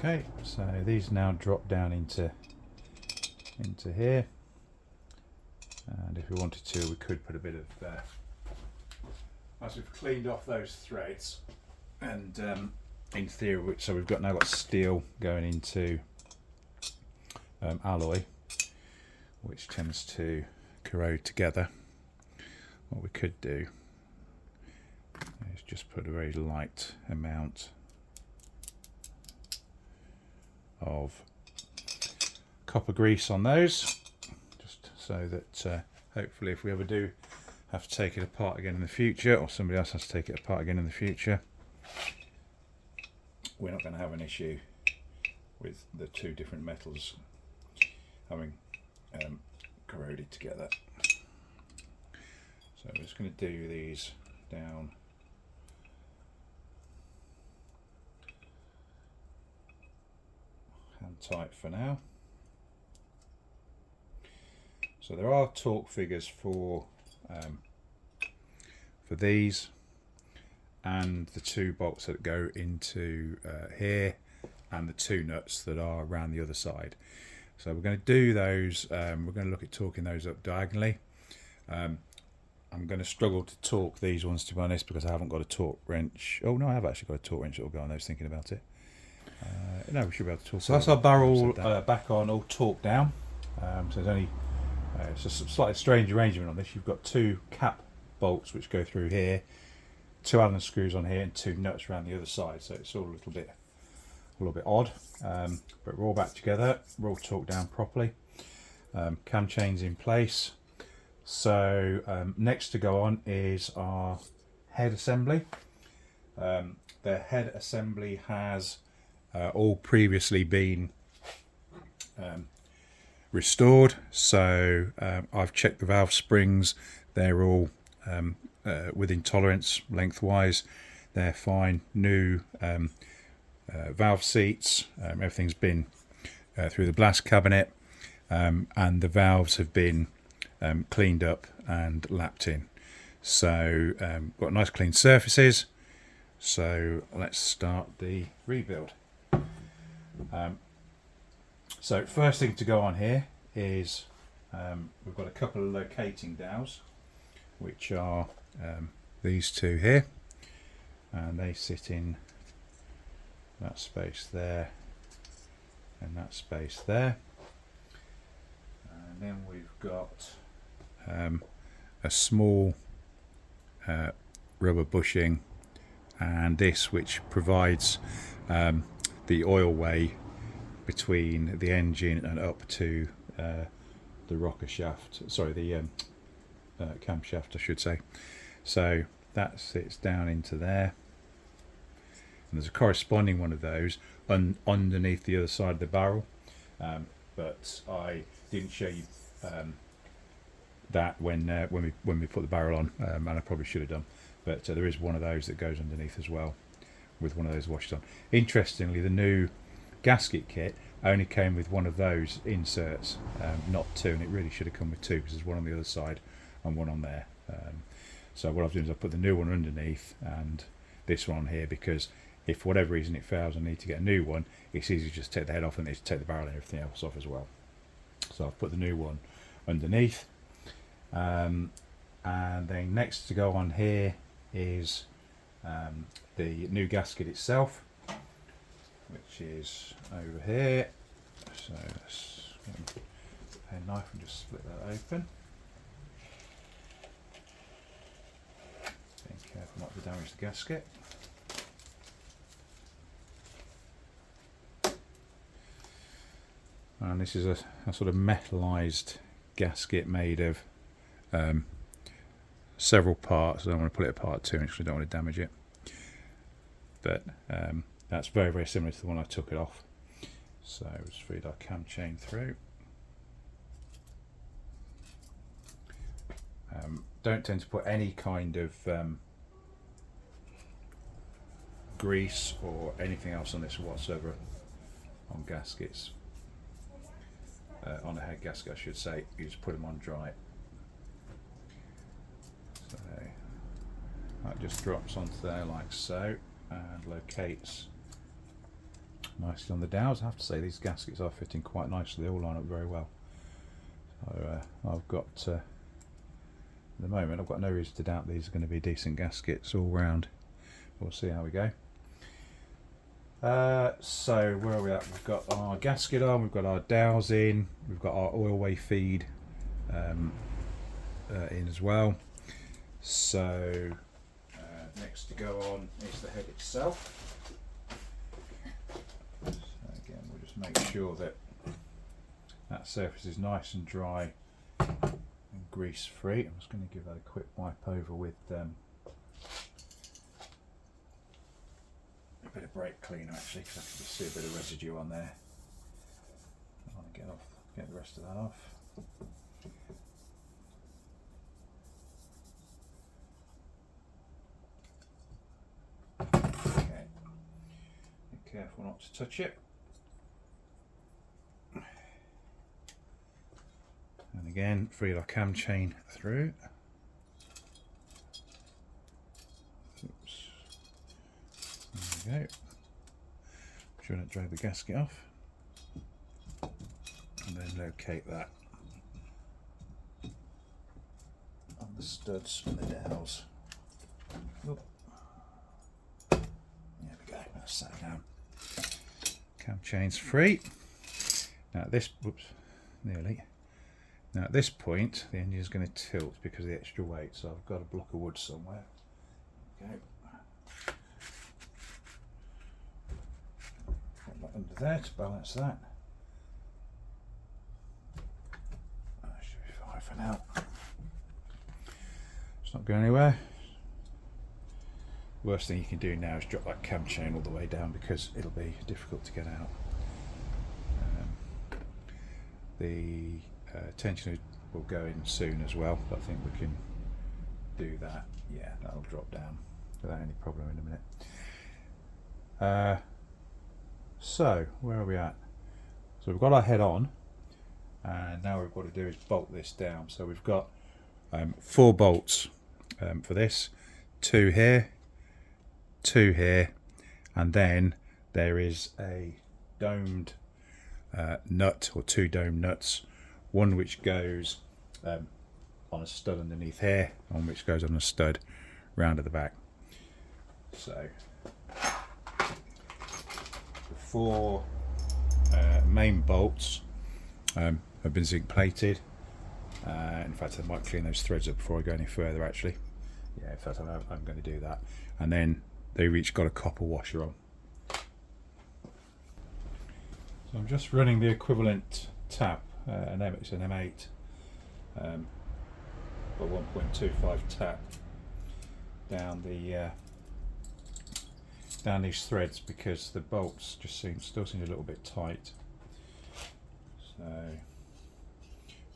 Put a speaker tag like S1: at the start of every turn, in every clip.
S1: Okay, so these now drop down into here, and if we wanted to, we could put a bit of as we've cleaned off those threads, and in theory, so we've now got steel going into alloy, which tends to corrode together. What we could do is just put a very light amount of copper grease on those, just so that hopefully if we ever do have to take it apart again in the future, or somebody else has to take it apart again in the future, we're not going to have an issue with the two different metals having corroded together. So we're just going to do these down hand tight for now. So there are torque figures for these, and the two bolts that go into here, and the two nuts that are around the other side. So we're going to do those, we're going to look at torquing those up diagonally. I'm going to struggle to torque these ones, to be honest, because I haven't got a torque wrench. Oh no, I have actually got a torque wrench that will go on those, thinking about it. No, we should be able to torque. So that's our barrel back on, all torqued down. So there's only it's a slightly strange arrangement on this. You've got two cap bolts which go through here, two Allen screws on here, and two nuts around the other side. So it's all a little bit odd, but we're all back together. We're all torqued down properly. Cam chains in place. So next to go on is our head assembly. The head assembly has all previously been restored, so I've checked the valve springs. They're all within tolerance lengthwise. They're fine. New valve seats, everything's been through the blast cabinet, and the valves have been cleaned up and lapped in. So got nice clean surfaces. So let's start the rebuild. So first thing to go on here is we've got a couple of locating dowels, which are these two here, and they sit in that space there and that space there. And then we've got a small rubber bushing, and this which provides the oil way between the engine and up to the rocker shaft, sorry, the camshaft I should say. So that sits down into there, and there's a corresponding one of those underneath the other side of the barrel, but I didn't show you that when we put the barrel on, and I probably should have done, but there is one of those that goes underneath as well, with one of those washed on. Interestingly, the new gasket kit only came with one of those inserts, not two, and it really should have come with two, because there's one on the other side and one on there. So what I've done is I've put the new one underneath and this one on here, because if for whatever reason it fails and I need to get a new one, it's easy to just take the head off and just take the barrel and everything else off as well. So I've put the new one underneath, and then next to go on here is the new gasket itself, which is over here. So let's get a knife and just split that open. Being careful not to damage the gasket. And this is a sort of metallized gasket made of several parts. I don't want to put it apart too much because I don't want to damage it. But that's very, very similar to the one I took it off. So we'll just feed our cam chain through. Don't tend to put any kind of grease or anything else on this whatsoever on gaskets. On a head gasket, I should say. You just put them on dry. So that just drops onto there like so, and locates nicely on the dowels. I have to say these gaskets are fitting quite nicely, they all line up very well. So I've got, at the moment, I've got no reason to doubt these are going to be decent gaskets all round. We'll see how we go. So where are we at? We've got our gasket on, we've got our dowels in, we've got our oilway feed in as well. So next to go on is the head itself. So again, we'll just make sure that that surface is nice and dry and grease free. I'm just going to give that a quick wipe over with a bit of brake cleaner actually, because I can just see a bit of residue on there. I want to get the rest of that off. Okay, be careful not to touch it. And again, feed our cam chain through. Oops. There we go. Trying to drag the gasket off. And then locate that on the studs and the dowels. Oop. There we go, that's sat down. Cam chain's free. Now this, whoops, nearly. Now at this point, the engine is going to tilt because of the extra weight, so I've got a block of wood somewhere. Okay. Put that under there to balance that. That should be fine for now. It's not going anywhere. Worst thing you can do now is drop that cam chain all the way down because it'll be difficult to get out. The tensioner will go in soon as well, but I think we can do that. Yeah, that'll drop down without any problem in a minute. So where are we at? So we've got our head on, and now what we've got to do is bolt this down. So we've got 4 bolts for this, 2 here, 2 here, and then there is a domed nut, or 2 dome nuts, one which goes on a stud underneath here, one which goes on a stud round at the back. So the 4 main bolts have been zinc plated. In fact, I might clean those threads up before I go any further actually. Yeah, in fact I'm going to do that. And then they've each got a copper washer on. So I'm just running the equivalent tap, it's an M8, but 1.25 tap down these threads because the bolts just still seem a little bit tight. So I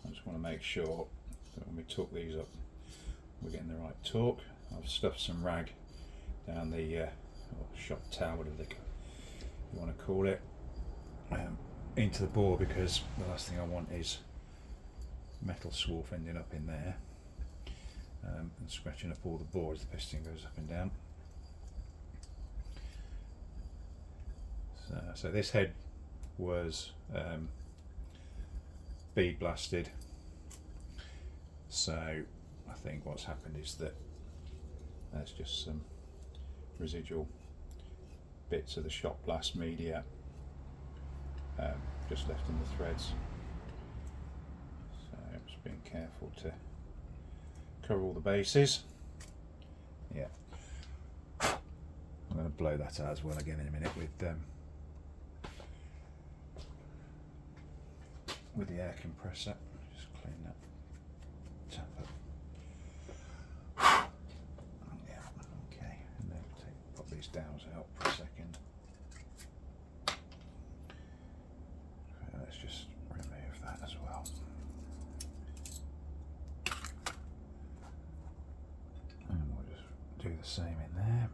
S1: just want to make sure that when we torque these up, we're getting the right torque. I've stuffed some rag down the or shop towel, whatever you want to call it, into the bore, because the last thing I want is metal swarf ending up in there and scratching up all the boards. The piston goes up and down. So this head was bead blasted, so I think what's happened is that there's just some residual bits of the shot blast media just left in the threads, so just being careful to cover all the bases. Yeah, I'm going to blow that out as well again in a minute with the air compressor. Just clean that tap up. Yeah, okay, and then pop these dowels out for a second. Okay, let's just remove that as well. And we'll just do the same in there.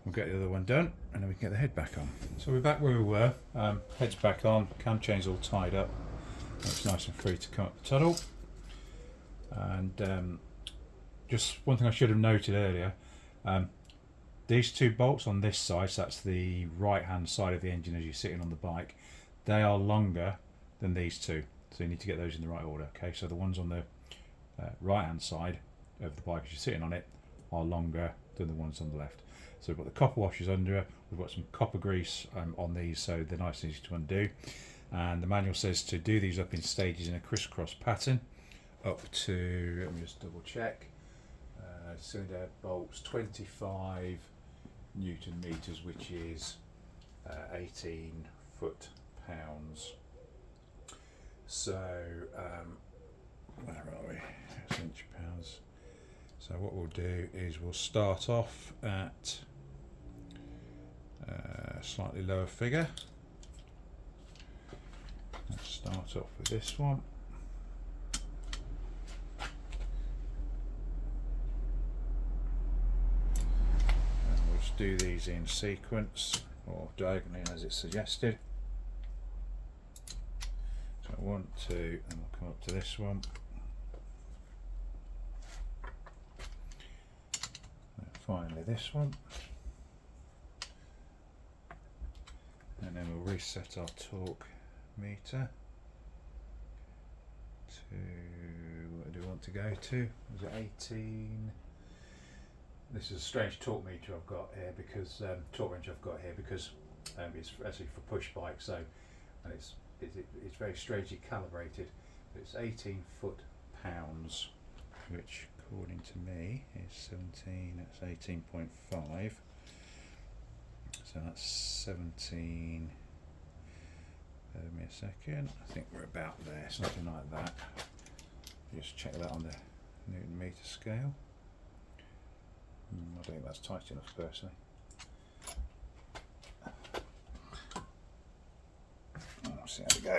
S1: We'll get the other one done and then we can get the head back on. So we're back where we were, head's back on, cam chain's all tied up, it's nice and free to come up the tunnel. And just one thing I should have noted earlier, These two bolts on this side, so that's the right hand side of the engine as you're sitting on the bike, they are longer than these two, so you need to get those in the right order. Okay, so the ones on the right hand side of the bike as you're sitting on it are longer than the ones on the left. So we've got the copper washers under, we've got some copper grease on these, so they're nice and easy to undo. And the manual says to do these up in stages in a crisscross pattern up to, let me just double check, cylinder bolts 25 Newton meters, which is 18 foot-pounds. So where are we? It's inch pounds. So what we'll do is we'll start off at a slightly lower figure. Let's start off with this one. Do these in sequence or diagonally as it's suggested. So 1, 2, and we'll come up to this one. And finally this one. And then we'll reset our torque meter to, what do we want to go to? Was it 18? This is a strange torque meter I've got here because torque wrench I've got here because it's actually for push bike, so and it's very strangely calibrated. It's 18 foot-pounds, which according to me is 17. That's 18.5. So that's 17. Give me a second. I think we're about there, something like that. Just check that on the Newton meter scale. I don't think that's tight enough personally. Let's see how we go.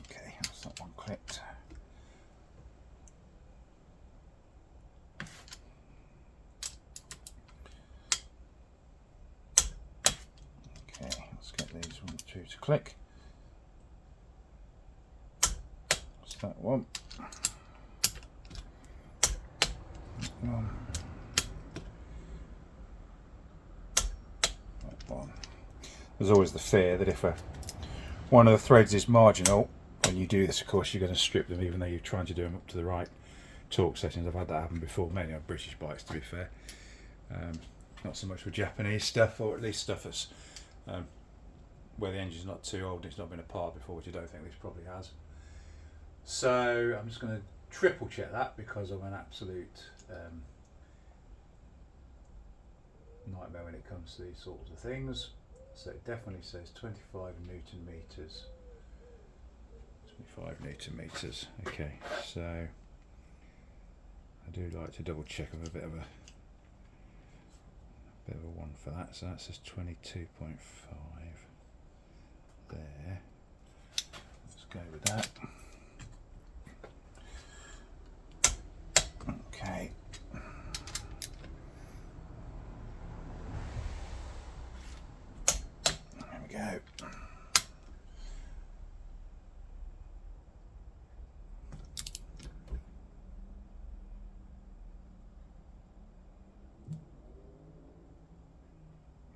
S1: Okay, that's that one clicked. Okay, let's get these 1 and 2 to click. That's that one. There's always the fear that if one of the threads is marginal, when you do this, of course, you're going to strip them, even though you're trying to do them up to the right torque settings. I've had that happen before, mainly on British bikes, to be fair. Not so much with Japanese stuff, or at least stuff that's where the engine's not too old and it's not been apart before, which I don't think this probably has. So I'm just going to triple check that because I'm an absolute nightmare when it comes to these sorts of things. So it definitely says 25 Newton meters. 25 Newton meters. Okay, so I do like to double check. I'm a bit of a one for that. So that says 22.5 there. Let's go with that. Okay. There we go.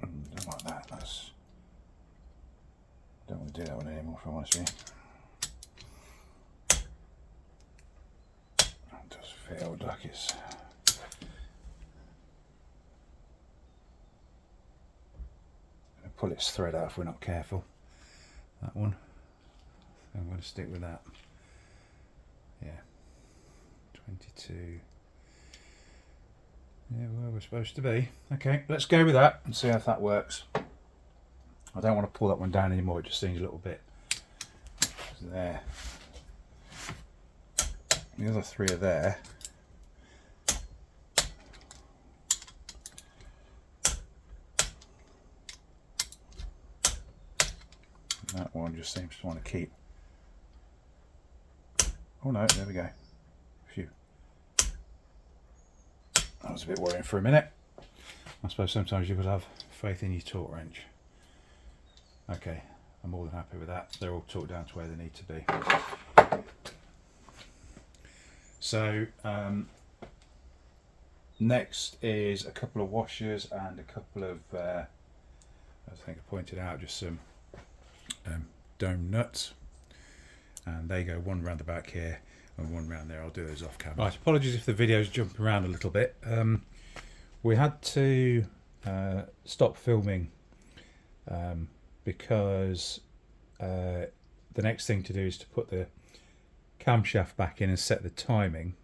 S1: Don't like that. Don't want to do that one anymore, if I'm honest with you. It does feel like it's going to pull its thread out if we're not careful. That one. I'm going to stick with that. Yeah. 22. Yeah, where we're supposed to be. Okay, let's go with that and see if that works. I don't want to pull that one down anymore, it just seems a little bit there. The other three are there. And that one just seems to want to keep. Oh no, there we go. Phew. That was a bit worrying for a minute. I suppose sometimes you've got to have faith in your torque wrench. Okay, I'm more than happy with that. They're all torqued down to where they need to be. So Next is a couple of washers and a couple of, I think I pointed out, just some dome nuts, and they go one round the back here and one round there. I'll do those off camera. Right, apologies if the video's jumping around a little bit. We had to stop filming because the next thing to do is to put the camshaft back in and set the timing.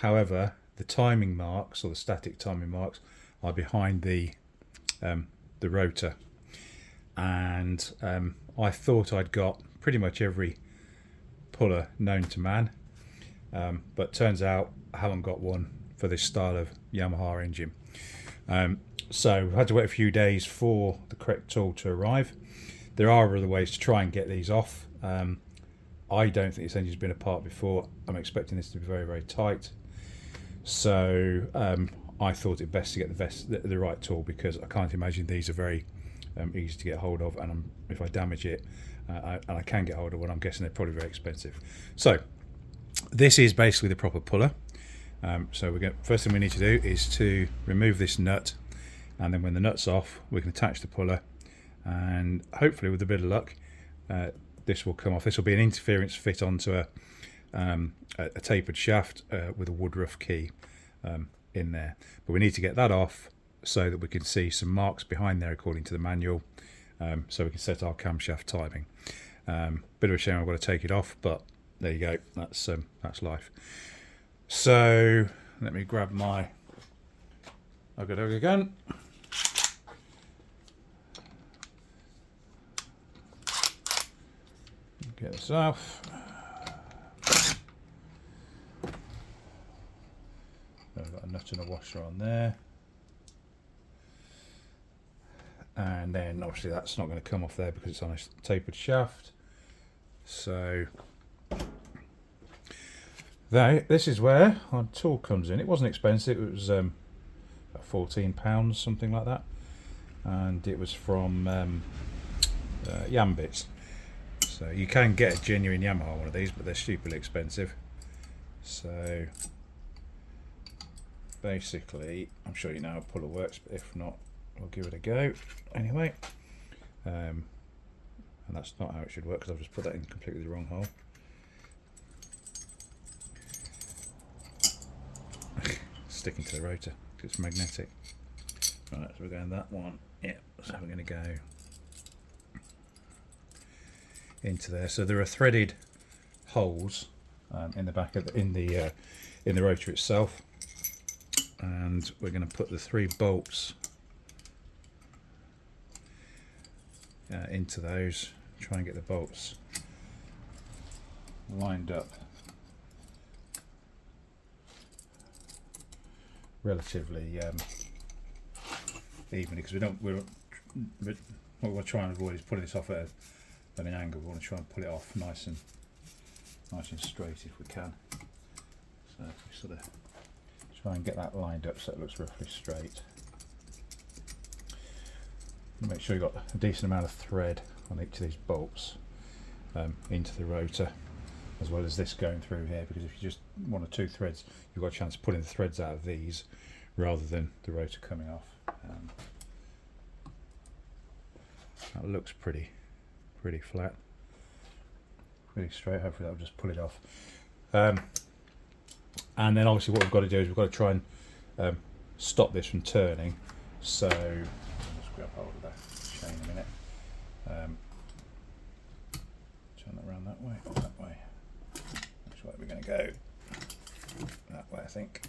S1: However, the timing marks, or the static timing marks, are behind the rotor, and I thought I'd got pretty much every puller known to man, but turns out I haven't got one for this style of Yamaha engine. So I've had to wait a few days for the correct tool to arrive. There are other ways to try and get these off. I don't think this engine's been apart before. I'm expecting this to be very, very tight. So I thought it best to get the right tool, because I can't imagine these are very easy to get hold of, and if I damage it, and I can get hold of one, I'm guessing they're probably very expensive. So this is basically the proper puller. So first thing we need to do is to remove this nut, and then when the nut's off, we can attach the puller, and hopefully with a bit of luck, this will come off. This will be an interference fit onto a tapered shaft with a woodruff key in there. But we need to get that off so that we can see some marks behind there according to the manual, so we can set our camshaft timing. Bit of a shame I've got to take it off, but there you go. That's life. So let me grab my Ugga gun. Get this off. I've got a nut and a washer on there, and then obviously that's not going to come off there because it's on a tapered shaft. So this is where our tool comes in. It wasn't expensive. It was about £14, something like that, and it was from Yambits. So you can get a genuine Yamaha one of these, but they're stupidly expensive. So basically, I'm sure you know how puller works, but if not, I'll give it a go anyway. And that's not how it should work, because I've just put that in completely the wrong hole. Sticking to the rotor because it's magnetic. Right, so we're going that one. Yeah, so we're going to go into there. So there are threaded holes in the back of in the rotor itself, and we're going to put the 3 bolts into those. Try and get the bolts lined up relatively even, because what we're trying to avoid is putting this off at an angle. We want to try and pull it off nice and straight if we can. So we sort of try and get that lined up so it looks roughly straight. Make sure you've got a decent amount of thread on each of these bolts into the rotor, as well as this going through here, because if you just 1 or 2 threads, you've got a chance of pulling the threads out of these rather than the rotor coming off. That looks pretty flat, pretty straight. Hopefully that'll just pull it off. And then obviously what we've got to do is we've got to try and stop this from turning. So let's grab hold of that chain a minute. Turn that around that way or that way. Which way we're going to go? That way, I think.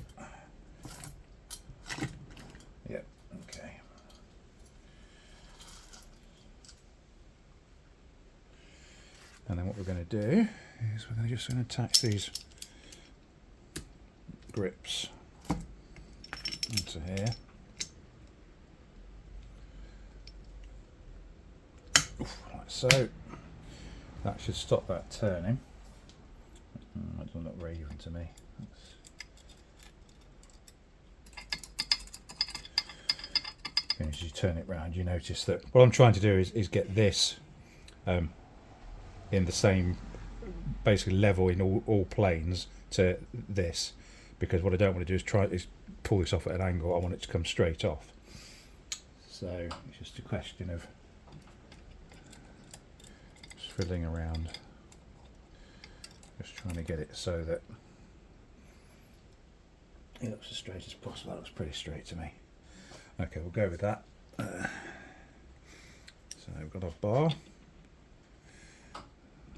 S1: Yep. Okay. And then what we're going to do is we're just going to attach these grips into here. Like so. That should stop that turning. That doesn't look very even to me. And as you turn it round, you notice that what I'm trying to do is get this in the same basically level in all planes to this, because what I don't want to do is pull this off at an angle. I want it to come straight off. So it's just a question of just fiddling around, just trying to get it so that it looks as straight as possible. That looks pretty straight to me. Okay, we'll go with that. So we've got our bar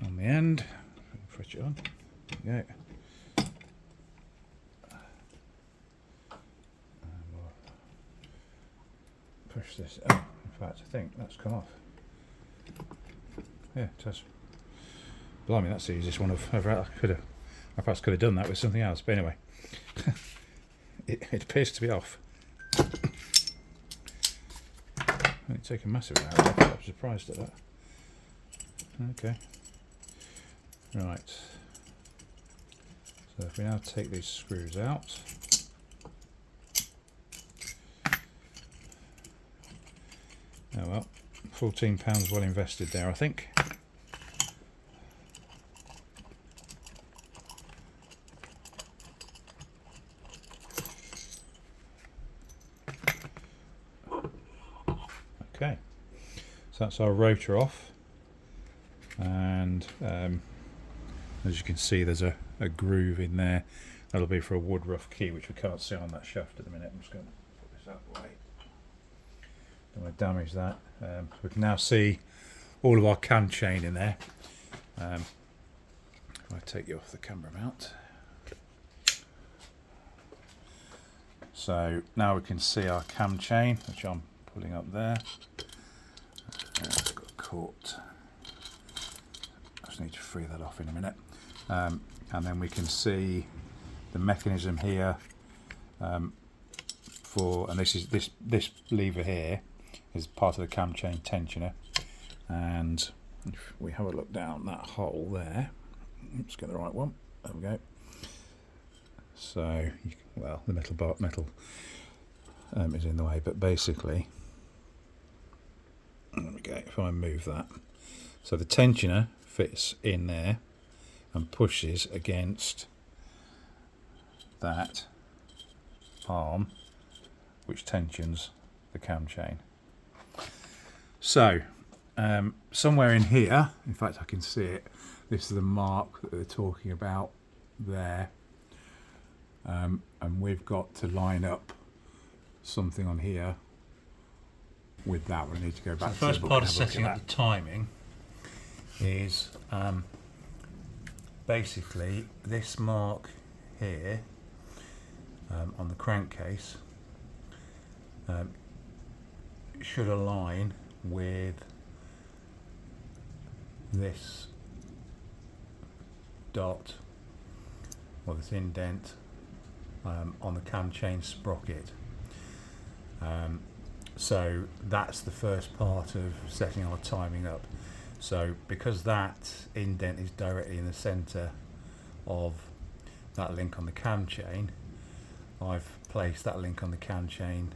S1: on the end. Switch it on. There we go. And we'll push this. Oh, in fact, I think that's come off. Yeah, it has. Blimey, that's the easiest one I've ever had. I perhaps could have done that with something else, but anyway, it appears to be off. It's taken massive out. I'm surprised at that. Okay. Right. So if we now take these screws out. Oh well, £14 well invested there, I think. Okay, so that's our rotor off, and as you can see there's a groove in there. That'll be for a wood rough key, which we can't see on that shaft at the minute. I'm just going to put this out of the way. Don't want to damage that. We can now see all of our cam chain in there. If I take you off the camera mount. So now we can see our cam chain, which I'm pulling up there. It's got caught. I just need to free that off in a minute. And then we can see the mechanism here and this lever here is part of the cam chain tensioner, and if we have a look down that hole there, let's get the right one, there we go. So well, the metal is in the way, but basically there we go. If I move that, so the tensioner fits in there and pushes against that arm which tensions the cam chain. So somewhere in here, in fact I can see it, this is the mark that they're talking about there, and we've got to line up something on here with that. We need to go back to the first part of setting up the timing is basically this mark here on the crankcase should align with this dot or this indent on the cam chain sprocket. So that's the first part of setting our timing up. So because that indent is directly in the centre of that link on the cam chain, I've placed that link on the cam chain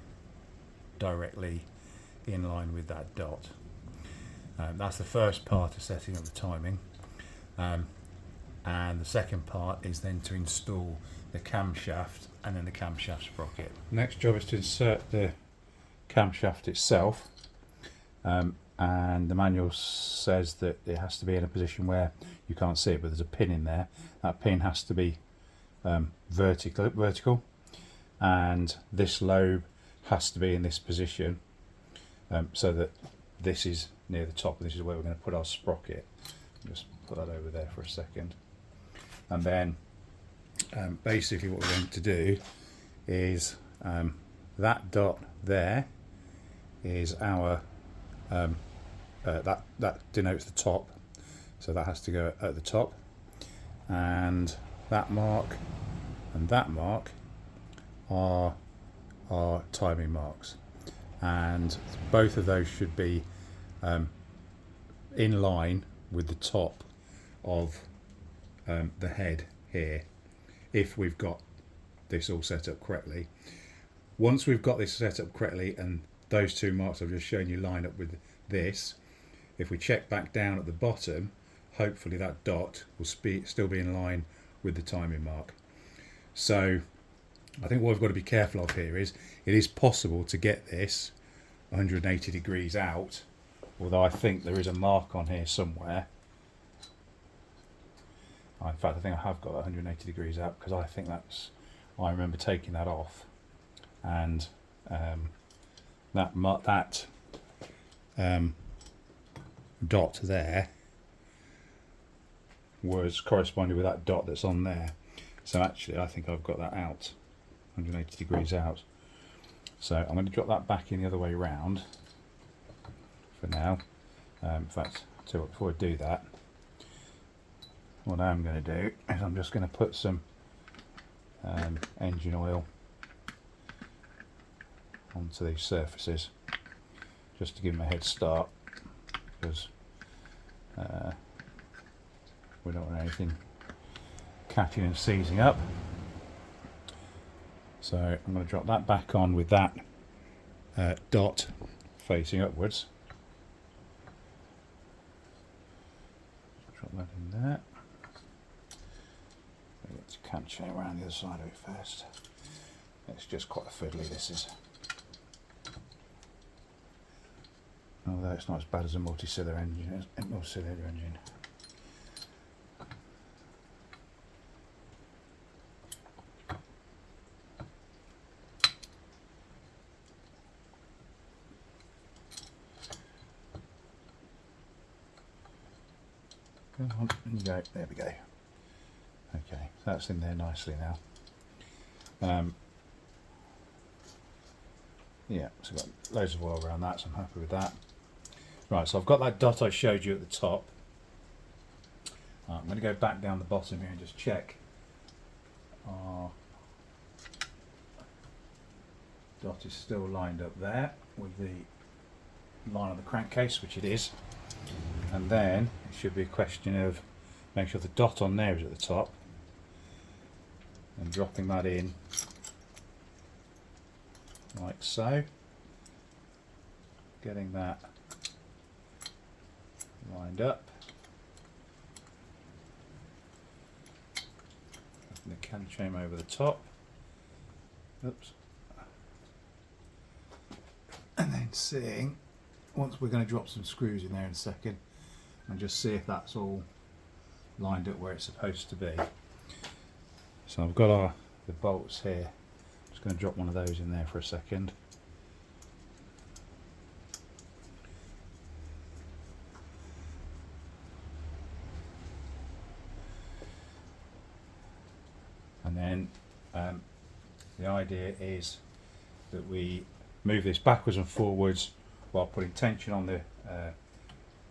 S1: directly in line with that dot. That's the first part of setting up the timing, and the second part is then to install the camshaft and then the camshaft sprocket. Next job is to insert the camshaft itself, and the manual says that it has to be in a position where you can't see it, but there's a pin in there. That pin has to be vertical, and this lobe has to be in this position, so that this is near the top, and this is where we're going to put our sprocket. Just put that over there for a second, and then basically what we're going to do is that dot there is our that denotes the top, so that has to go at the top, and that mark and that mark are timing marks, and both of those should be in line with the top of the head here, if we've got this all set up correctly. Once we've got this set up correctly and those two marks I've just shown you line up with this, if we check back down at the bottom, hopefully that dot will still be in line with the timing mark. So I think what we've got to be careful of here is it is possible to get this 180 degrees out, although I think there is a mark on here somewhere. In fact, I think I have got 180 degrees out because I think that's, I remember taking that off, and that dot there was corresponding with that dot that's on there. So actually I think I've got that out, 180 degrees out. So I'm going to drop that back in the other way round for now. In fact, so before I do that, what I'm going to do is I'm just going to put some engine oil onto these surfaces just to give them a head start, because we don't want anything catching and seizing up. So I'm going to drop that back on with that dot facing upwards. Drop that in there. Let's catch it around the other side of it first. It's just quite a fiddly, this is. Although it's not as bad as a multi-cylinder engine. Come on, there you go. There we go. Okay, so that's in there nicely now. Yeah, so I've got loads of oil around that, so I'm happy with that. Right, so I've got that dot I showed you at the top. I'm going to go back down the bottom here and just check our dot is still lined up there with the line on the crankcase, which it is. And then it should be a question of making sure the dot on there is at the top and dropping that in like so, getting that lined up, putting the cam chain over the top, oops, and then seeing, once we're going to drop some screws in there in a second and just see if that's all lined up where it's supposed to be. So I've got the bolts here. Just going to drop one of those in there for a second. And then the idea is that we move this backwards and forwards while putting tension on the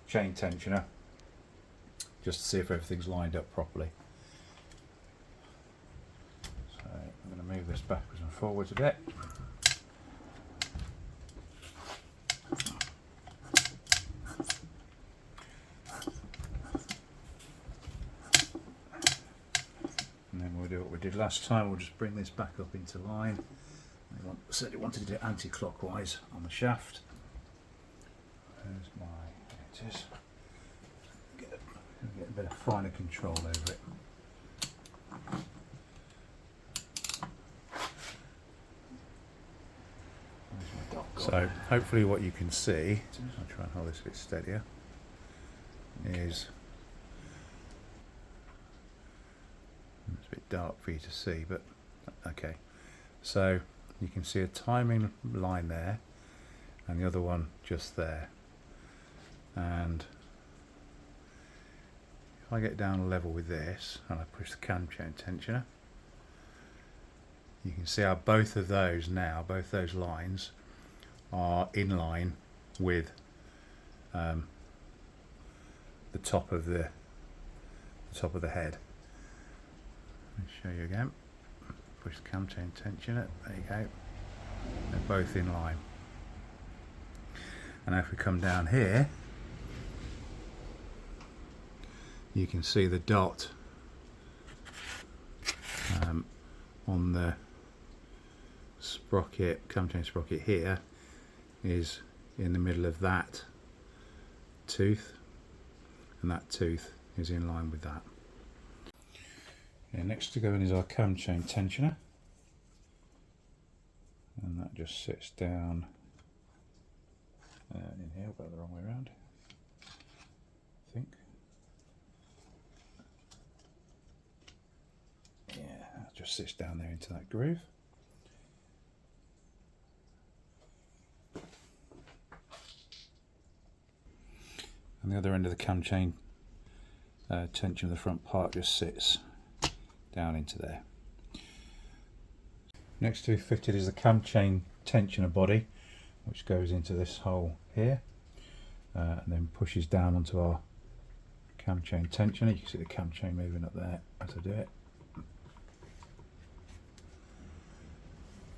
S1: chain tensioner, just to see if everything's lined up properly. So I'm going to move this backwards and forwards a bit. And then we'll do what we did last time, we'll just bring this back up into line. I certainly wanted to do it anti-clockwise on the shaft. There's there it is. Get a bit of finer control over it. So hopefully what you can see, I'll try and hold this a bit steadier, is it's a bit dark for you to see, but okay. So you can see a timing line there and the other one just there. And if I get down level with this and I push the cam chain tensioner, you can see how both of those now, both those lines are in line with the top of the head. Let me show you again. Push the cam chain tensioner, there you go. They're both in line. And if we come down here, you can see the dot on the sprocket, cam chain sprocket here, is in the middle of that tooth, and that tooth is in line with that. Yeah, next to go in is our cam chain tensioner. just sits down in here. I've got it the wrong way around, I think. Yeah, it just sits down there into that groove. And the other end of the cam chain tension of the front part just sits down into there. Next to fitted is the cam chain tensioner body, which goes into this hole here and then pushes down onto our cam chain tensioner. You can see the cam chain moving up there as I do it.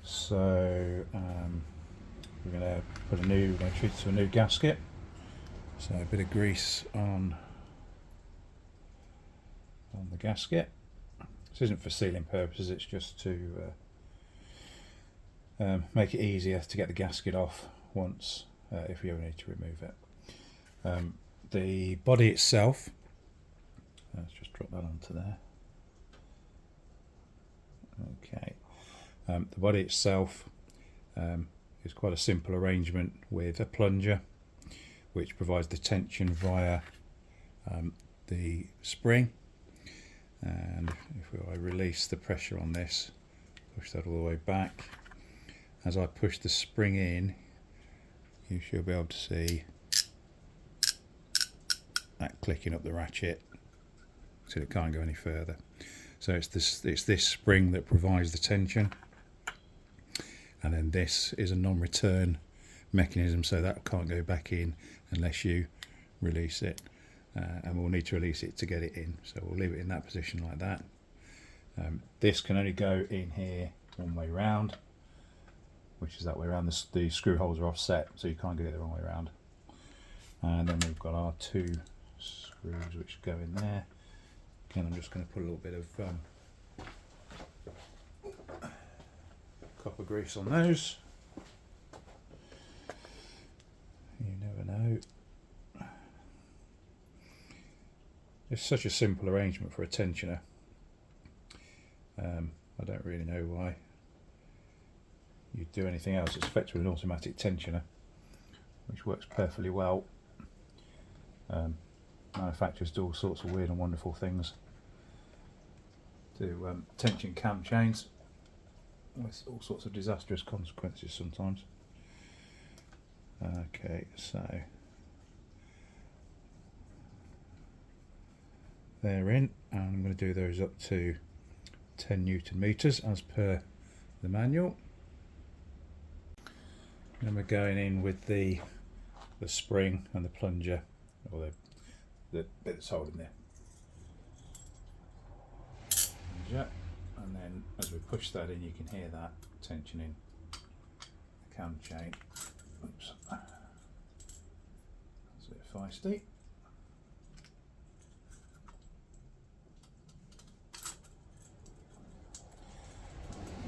S1: So we're going to treat it to a new gasket. So a bit of grease on the gasket. This isn't for sealing purposes, it's just to make it easier to get the gasket off once if we ever need to remove it. The body itself, let's just drop that onto there. Okay, the body itself is quite a simple arrangement with a plunger which provides the tension via the spring, and if I release the pressure on this, push that all the way back, as I push the spring in, you should be able to see that clicking up the ratchet so it can't go any further. So it's this spring that provides the tension, and then this is a non-return mechanism, so that can't go back in unless you release it, and we'll need to release it to get it in, so we'll leave it in that position like that. This can only go in here one way round, which is that way around. The screw holes are offset, so you can't get it the wrong way around. And then we've got our two screws which go in there. Again, I'm just going to put a little bit of copper grease on those. You never know. It's such a simple arrangement for a tensioner. I don't really know why you'd do anything else. It's effectively an automatic tensioner, which works perfectly well. Manufacturers do all sorts of weird and wonderful things to tension cam chains with all sorts of disastrous consequences sometimes. Okay, so they're in, and I'm going to do those up to 10 Newton meters as per the manual. Then we're going in with the spring and the plunger, or the bit that's holding there. Plunger, and then as we push that in, you can hear that tensioning the cam chain. Oops, that's a bit feisty.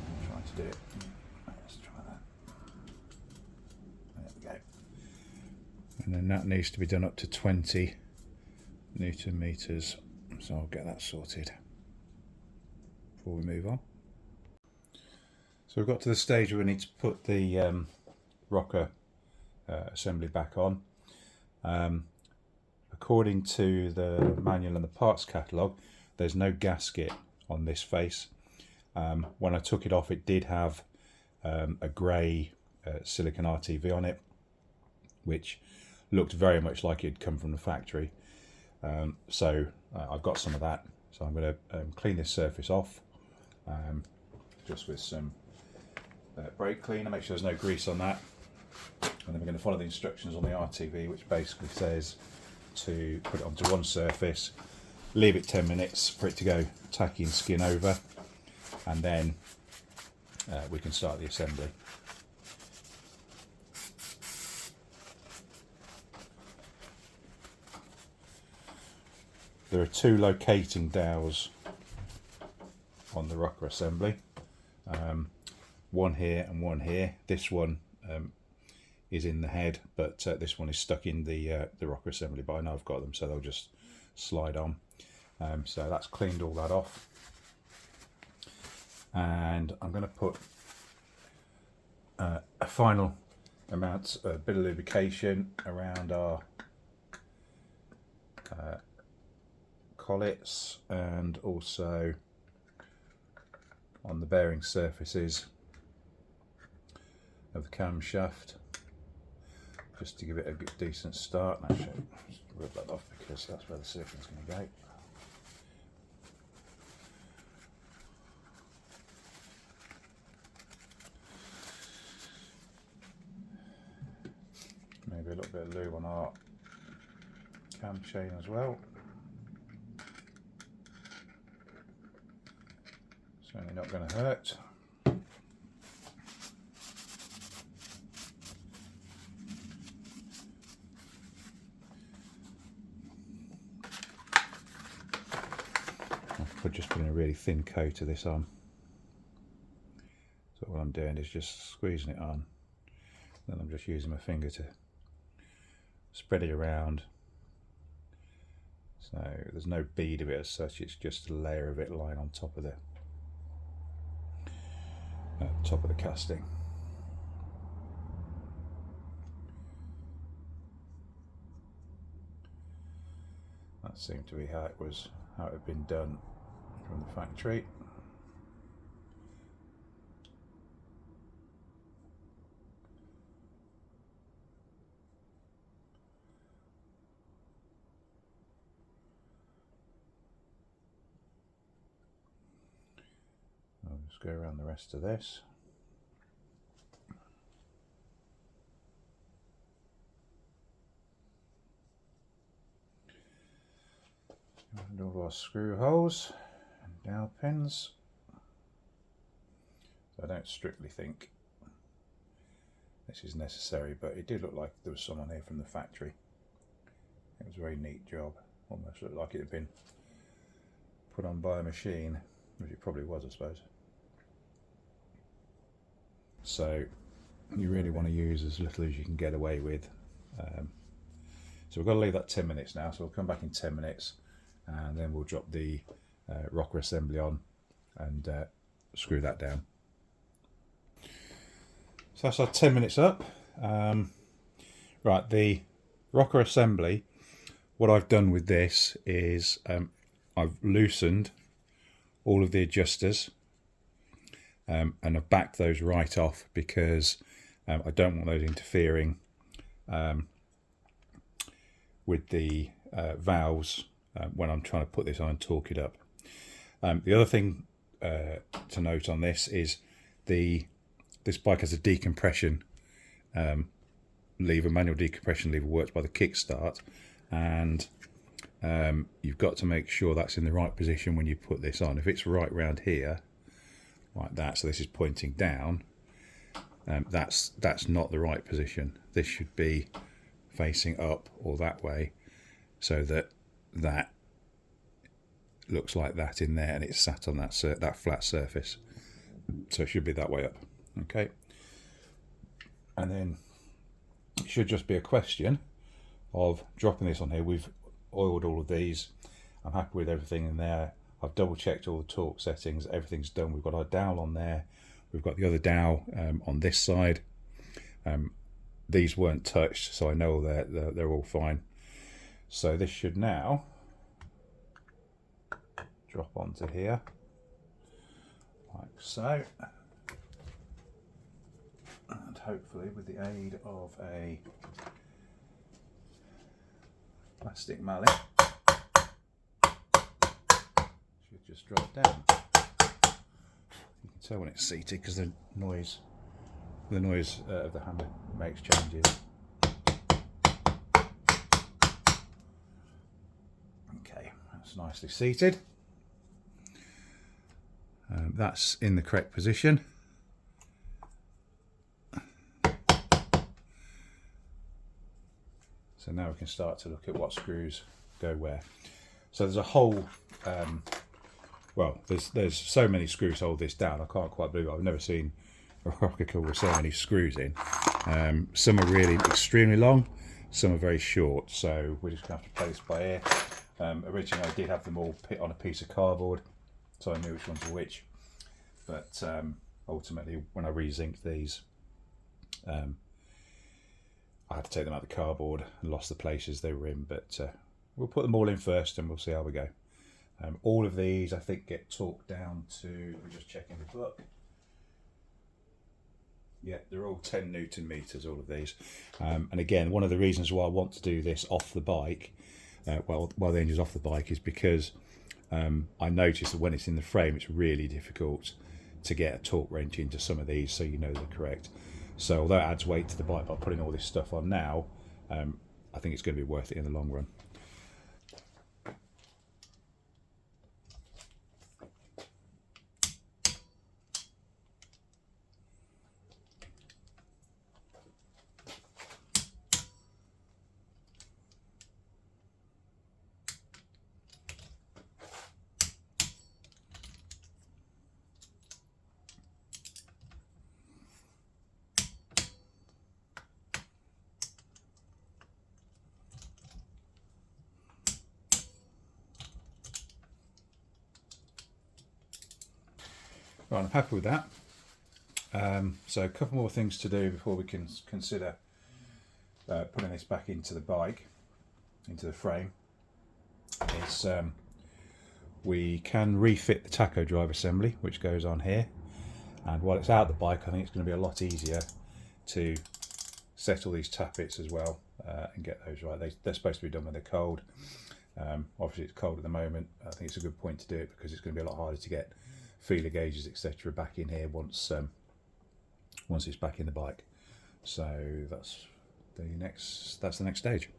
S1: I'm trying to do it. Let's try that. There we go. And then that needs to be done up to 20 Newton meters, so I'll get that sorted before we move on. So we've got to the stage where we need to put the rocker assembly back on. According to the manual and the parts catalogue, there's no gasket on this face. When I took it off, it did have a grey silicon RTV on it, which looked very much like it had come from the factory. So I've got some of that, so I'm going to clean this surface off just with some brake cleaner, make sure there's no grease on that, and then we're going to follow the instructions on the RTV, which basically says to put it onto one surface, leave it 10 minutes for it to go tacky and skin over, and then we can start the assembly. There are two locating dowels on the rocker assembly, one here and one here. This one is in the head, but this one is stuck in the rocker assembly, but I know I've got them, so they'll just slide on. So that's cleaned all that off, and I'm going to put a final amount, a bit of lubrication around our collets and also on the bearing surfaces of the camshaft, just to give it a good, decent start. And actually, just rub that off because that's where the silicone is going to go. Maybe a little bit of lube on our cam chain as well. Certainly not going to hurt. I've just putting a really thin coat of this on. So what I'm doing is just squeezing it on. Then I'm just using my finger to spread it around. So there's no bead of it as such, it's just a layer of it lying on top of the casting. That seemed to be how it had been done from the factory. I'll just go around the rest of this. And all of our screw holes and dowel pins. So I don't strictly think this is necessary, but it did look like there was someone here from the factory. It was a very neat job. Almost looked like it had been put on by a machine, which it probably was, I suppose. So you really want to use as little as you can get away with. So we've got to leave that 10 minutes now, so we'll come back in 10 minutes and then we'll drop the rocker assembly on and screw that down. So that's our 10 minutes up. Right, the rocker assembly, what I've done with this is I've loosened all of the adjusters and I've backed those right off because I don't want those interfering with the valves when I'm trying to put this on and torque it up. The other thing to note on this is this bike has a decompression lever, manual decompression lever, works by the kickstart, and you've got to make sure that's in the right position when you put this on. If it's right round here like that, so this is pointing down, that's not the right position. This should be facing up or that way, so that looks like that in there and it's sat on that flat surface. So it should be that way up. Okay, and then it should just be a question of dropping this on here. We've oiled all of these. I'm happy with everything in there. I've double checked all the torque settings, everything's done. We've got our dowel on there, we've got the other dowel on this side. These weren't touched, so I know they're all fine. So this should now drop onto here like so, and hopefully with the aid of a plastic mallet should just drop down. You can tell when it's seated because the noise of the hammer makes changes. Okay, that's nicely seated. That's in the correct position. So now we can start to look at what screws go where. So there's a whole, well, there's so many screws to hold this down. I can't quite believe it. I've never seen a rocker coil with so many screws in. Some are really extremely long, some are very short. So we're just going to have to play this by ear. Originally I did have them all put on a piece of cardboard, so I knew which ones were which. But ultimately when I re-zinced these, I had to take them out of the cardboard and lost the places they were in, but we'll put them all in first and we'll see how we go. All of these I think get torqued down to, we're just checking the book. Yeah, they're all 10 Newton meters, all of these. And again, one of the reasons why I want to do this off the bike, while the engine's off the bike, is because I noticed that when it's in the frame, it's really difficult to get a torque wrench into some of these, so you know they're correct. So although it adds weight to the bike by putting all this stuff on now, I think it's going to be worth it in the long run. Right, I'm happy with that. So a couple more things to do before we can consider putting this back into the bike, into the frame. Is we can refit the tacho drive assembly, which goes on here, and while it's out the bike, I think it's going to be a lot easier to set all these tappets as well and get those right. They're supposed to be done when they're cold. Obviously it's cold at the moment. I think it's a good point to do it because it's going to be a lot harder to get feeler gauges, etc., back in here once it's back in the bike. So that's the next stage.